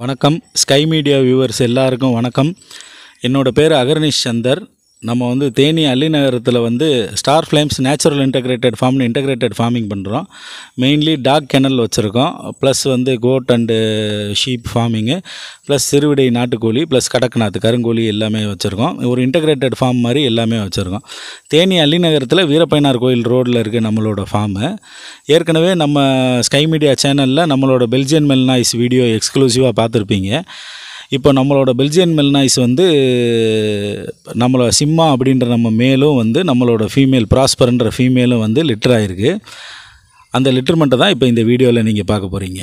வணக்கம் sky media viewers எல்லாருக்கும் வணக்கம். என்னோட பேர் அகர்னிஷ் சந்தர். நம்ம வந்து தேனி அள்ளிநகரத்தில் வந்து ஸ்டார் ஃப்ளேம்ஸ் நேச்சுரல் இன்டகிரேட்டட் ஃபார்ம்னு இன்டகிரேட்டட் ஃபார்மிங் பண்ணுறோம். மெயின்லி டாக் கெனல் வச்சுருக்கோம், ப்ளஸ் வந்து goat and sheep farming, plus சிறுவிடை நாட்டுக்கோழி, ப்ளஸ் கடக்நாத் கருங்கோழி எல்லாமே வச்சுருக்கோம். ஒரு இன்டகிரேட்டட் ஃபார்ம் மாதிரி எல்லாமே வச்சுருக்கோம். தேனி அள்ளிநகரத்தில் வீரப்பையனார் கோயில் ரோடில் இருக்குது நம்மளோட ஃபார்மு. ஏற்கனவே நம்ம ஸ்கை மீடியா சேனலில் நம்மளோட பெல்ஜியன் மெல்நாய்ஸ் வீடியோ எக்ஸ்க்ளூசிவாக பார்த்துருப்பீங்க. இப்போ நம்மளோட பெல்ஜியன் மெல்நாய்ஸ் வந்து நம்மளோட சிம்மா அப்படின்ற நம்ம மேலும் வந்து நம்மளோட ஃபீமேல் ப்ராஸ்பர்ன்ற ஃபீமேலும் வந்து லிட்டர் ஆகிருக்கு. அந்த லிட்டர்மெண்ட்டை தான் இப்போ இந்த வீடியோவில் நீங்கள் பார்க்க போகிறீங்க.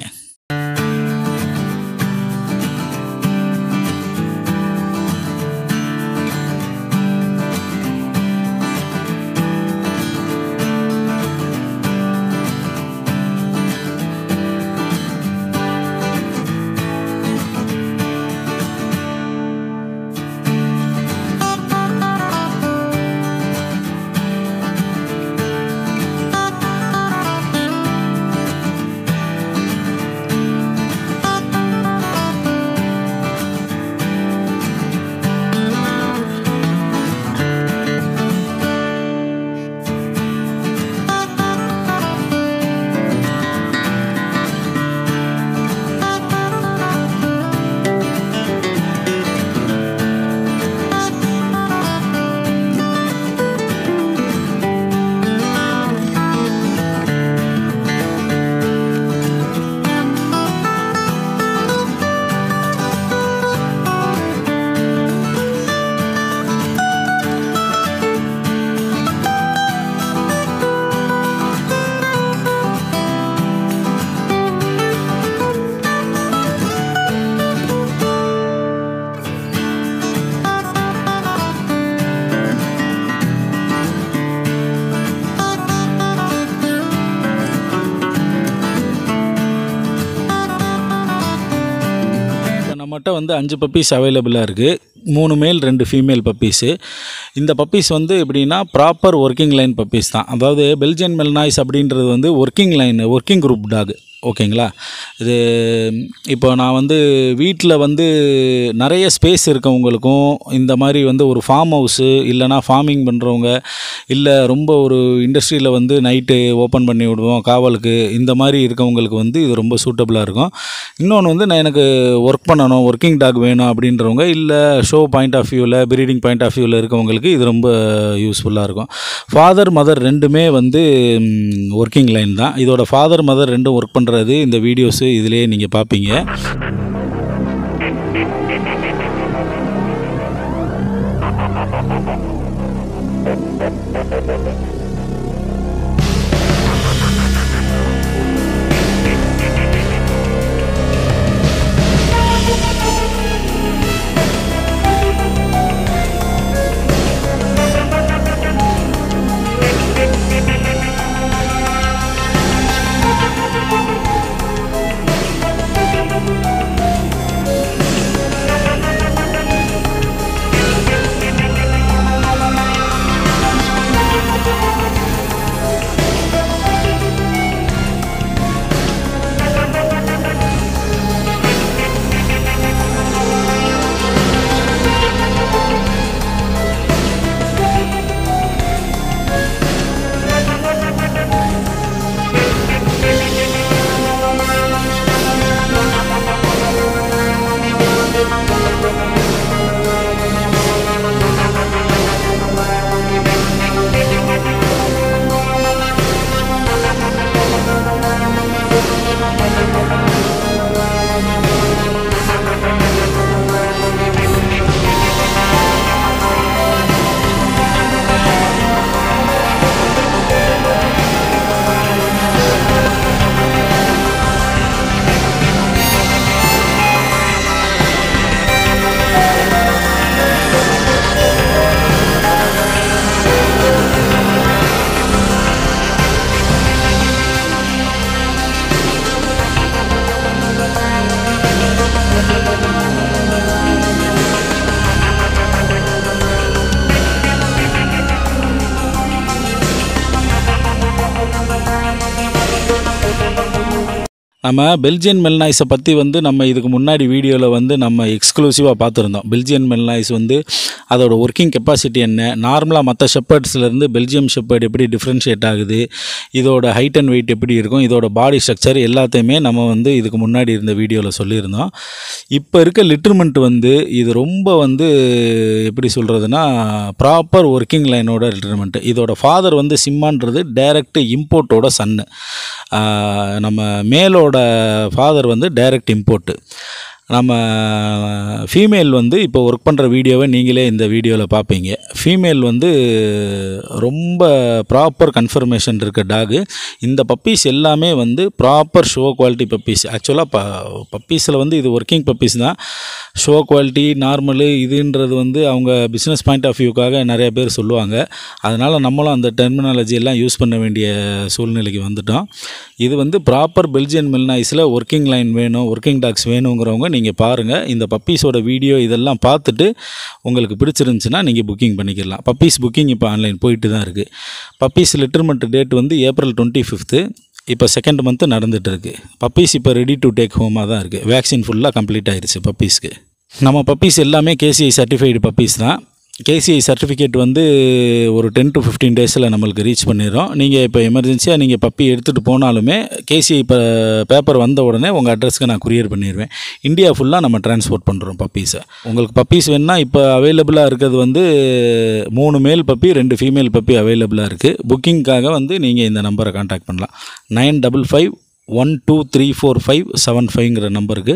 நம்மகிட்ட வந்து 5 பப்பீஸ் அவைலபிளாக இருக்குது. 3 மேல் 2 ஃபீமேல் பப்பீஸு. இந்த பப்பீஸ் வந்து எப்படின்னா ப்ராப்பர் ஒர்க்கிங் லைன் பப்பீஸ் தான். அதாவது பெல்ஜியன் மெல்நாய்ஸ் அப்படின்றது வந்து working line, working group dog. ஓகேங்களா? இது இப்போ நான் வந்து வீட்டில் வந்து நிறைய ஸ்பேஸ் இருக்கவங்களுக்கும், இந்த மாதிரி வந்து ஒரு ஃபார்ம் ஹவுஸு இல்லைனா ஃபார்மிங் பண்ணுறவங்க, இல்லை ரொம்ப ஒரு இண்டஸ்ட்ரியில் வந்து நைட்டு ஓப்பன் பண்ணி விடுவோம் காவலுக்கு, இந்த மாதிரி இருக்கவங்களுக்கு வந்து இது ரொம்ப சூட்டபுளாக இருக்கும். இன்னொன்று வந்து நான் எனக்கு ஒர்க் பண்ணணும், ஒர்க்கிங் டாக் வேணும் அப்படின்றவங்க, இல்லை ஷோ பாயிண்ட் ஆஃப் வியூவில், ப்ரீடிங் பாயிண்ட் ஆஃப் வியூவில் இருக்கவங்களுக்கு இது ரொம்ப யூஸ்ஃபுல்லாக இருக்கும். ஃபாதர் மதர் ரெண்டுமே வந்து ஒர்க்கிங் லைன் தான். இதோட ஃபாதர் மதர் ரெண்டும் ஒர்க் பண்ணுறது இந்த வீடியோஸு இதிலே நீங்கள் பார்ப்பீங்க. நம்ம பெல்ஜியன் மெல்நாய்ஸை பற்றி வந்து நம்ம இதுக்கு முன்னாடி வீடியோவில் வந்து நம்ம எக்ஸ்க்ளூசிவாக பார்த்துருந்தோம். பெல்ஜியன் மெல்நாய்ஸ் வந்து அதோட ஒர்க்கிங் கெப்பாசிட்டி என்ன, நார்மலாக மற்ற ஷெப்பர்ட்ஸ்லேருந்து பெல்ஜியம் ஷெப்பர்ட் எப்படி டிஃப்ரென்ஷியேட் ஆகுது, இதோட ஹைட் அண்ட் வெயிட் எப்படி இருக்கும், இதோட பாடி ஸ்ட்ரக்சர் எல்லாத்தையுமே நம்ம வந்து இதுக்கு முன்னாடி இருந்த வீடியோவில் சொல்லியிருந்தோம். இப்போ இருக்க லிட்டர்மெண்ட் வந்து இது ரொம்ப வந்து எப்படி சொல்கிறதுனா ப்ராப்பர் ஒர்க்கிங் லைனோட லிட்டர்மெண்ட். இதோட ஃபாதர் வந்து சிம்மான்றது டைரக்ட் இம்போர்ட்டோட சன்னு. நம்ம மேலோட ஃபாதர் வந்து டைரக்ட் இம்போர்ட்டு. நம்ம ஃபீமேல் வந்து இப்போ ஒர்க் பண்ணுற வீடியோவை நீங்களே இந்த வீடியோவில் பார்ப்பீங்க. ஃபீமேல் வந்து ரொம்ப ப்ராப்பர் கன்ஃபர்மேஷன் இருக்க டாகு. இந்த பப்பீஸ் எல்லாமே வந்து ப்ராப்பர் ஷோ குவாலிட்டி பப்பீஸ். ஆக்சுவலாக பப்பீஸில் வந்து இது ஒர்க்கிங் பப்பீஸ் தான். ஷோ குவாலிட்டி நார்மலு இதுன்றது வந்து அவங்க பிஸ்னஸ் பாயிண்ட் ஆஃப் வியூக்காக நிறைய பேர் சொல்லுவாங்க. அதனால் நம்மளும் அந்த டெர்மினாலஜி எல்லாம் யூஸ் பண்ண வேண்டிய சூழ்நிலைக்கு வந்துட்டோம். இது வந்து ப்ராப்பர் பெல்ஜியன் மெல்நாய்ஸில் ஒர்க்கிங் லைன் வேணும், ஒர்க்கிங் டாக்ஸ் வேணுங்கிறவங்க நீங்கள் பாருங்கள். இந்த பப்பீஸோட வீடியோ இதெல்லாம் பார்த்துட்டு உங்களுக்கு பிடிச்சிருந்துச்சுன்னா நீங்கள் புக்கிங் பண்ணிக்கலாம். பப்பீஸ் புக்கிங் இப்போ ஆன்லைன் போயிட்டு தான் இருக்குது. பப்பீஸ் லிட்டர்மெண்ட் டேட் வந்து April 25. இப்போ 2nd month நடந்துகிட்ருக்கு. பப்பீஸ் இப்போ ரெடி டு டேக் ஹோமாக தான் இருக்குது. வேக்சின் ஃபுல்லாக கம்ப்ளீட் ஆகிடுச்சு பப்பீஸ்க்கு. நம்ம பப்பீஸ் எல்லாமே KCI சர்டிஃபைடு பப்பீஸ் தான். KCI சர்டிஃபிகேட் வந்து ஒரு 10 to 15 days நம்மளுக்கு ரீச் பண்ணிடுறோம். நீங்கள் இப்போ எமர்ஜென்சியாக நீங்கள் பப்பி எடுத்துகிட்டு போனாலுமே KCI பேப்பர் வந்த உடனே உங்கள் அட்ரஸ்க்கு நான் குரியர் பண்ணிடுவேன். இந்தியா ஃபுல்லாக நம்ம டிரான்ஸ்போர்ட் பண்ணுறோம் பப்பீஸை. உங்களுக்கு பப்பீஸ் வேணுன்னா இப்போ அவைலபிளாக இருக்கிறது வந்து 3 மேல் பப்பி 2 ஃபீமேல் பப்பி அவைலபிளாக இருக்குது. புக்கிங்காக வந்து நீங்கள் இந்த நம்பரை கான்டாக்ட் பண்ணலாம். 9551234575 நம்பருக்கு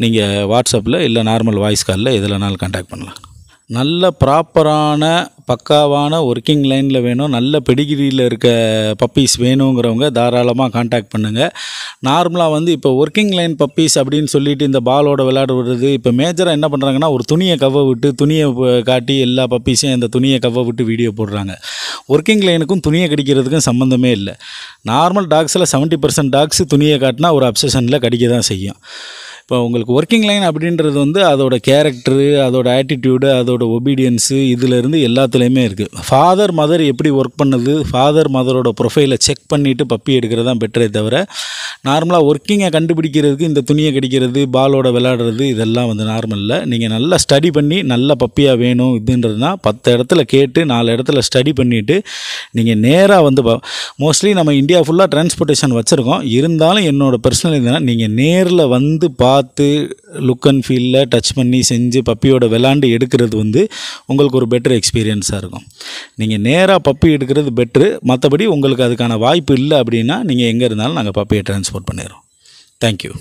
நீங்கள் வாட்ஸ்அப்பில் இல்லை நார்மல் வாய்ஸ் காலில் எதுலனாலும் கான்டாக்ட் பண்ணலாம். நல்ல ப்ராப்பரான பக்காவான ஒர்க்கிங் லைனில் வேணும், நல்ல பெடிகிரியில் இருக்க பப்பீஸ் வேணுங்கிறவங்க தாராளமாக கான்டாக்ட் பண்ணுங்கள். நார்மலாக வந்து இப்போ ஒர்க்கிங் லைன் பப்பீஸ் அப்படின்னு சொல்லிட்டு இந்த பாலோட விளையாடுறது இப்போ மேஜராக என்ன பண்ணுறாங்கன்னா ஒரு துணியை கவ விட்டு துணியை காட்டி எல்லா பப்பீஸையும் அந்த துணியை கவ விட்டு வீடியோ போடுறாங்க. ஒர்க்கிங் லைனுக்கும் துணியை கடிக்கிறதுக்கும் சம்மந்தமே இல்லை. நார்மல் டாக்ஸில் 70% டாக்ஸ் துணியை காட்டினா ஒரு அப்சஷனில் கடிக்க தான் செய்யும். இப்போ உங்களுக்கு ஒர்க்கிங் லைன் அப்படின்றது வந்து அதோட கேரக்டரு, அதோட ஆட்டிடியூடு, அதோட ஒபீடியன்ஸு இதிலேருந்து எல்லாத்துலேயுமே இருக்குது. ஃபாதர் மதர் எப்படி ஒர்க் பண்ணுது, ஃபாதர் மதரோட ப்ரொஃபைலை செக் பண்ணிவிட்டு பப்பி எடுக்கிறது தான் பெட்டரே தவிர நார்மலாக ஒர்க்கிங்கை கண்டுபிடிக்கிறதுக்கு இந்த துணியை கடிக்கிறது பாலோட விளையாடுறது இதெல்லாம் வந்து நார்மலில். நீங்கள் நல்லா ஸ்டடி பண்ணி நல்ல பப்பியாக வேணும் இதுன்றதுனா 10 இடத்துல கேட்டு 4 இடத்துல ஸ்டடி பண்ணிவிட்டு நீங்கள் நேராக வந்து மோஸ்ட்லி நம்ம இந்தியா ஃபுல்லாக டிரான்ஸ்போர்ட்டேஷன் வச்சுருக்கோம். இருந்தாலும் என்னோடய பர்சனல் இதுனா நீங்கள் நேரில் வந்து பார்த்து லுக் அண்ட் ஃபீலில் டச் பண்ணி செஞ்சு பப்பியோட விளாண்டு எடுக்கிறது வந்து உங்களுக்கு ஒரு பெட்டர் எக்ஸ்பீரியன்ஸாக இருக்கும். நீங்கள் நேராக பப்பி எடுக்கிறது பெட்ரு. மற்றபடி உங்களுக்கு அதுக்கான வாய்ப்பு இல்லை அப்படின்னா நீங்கள் எங்கே இருந்தாலும் நாங்கள் பப்பியை ட்ரான்ஸ்போர்ட் பண்ணிடுறோம். தேங்க்யூ.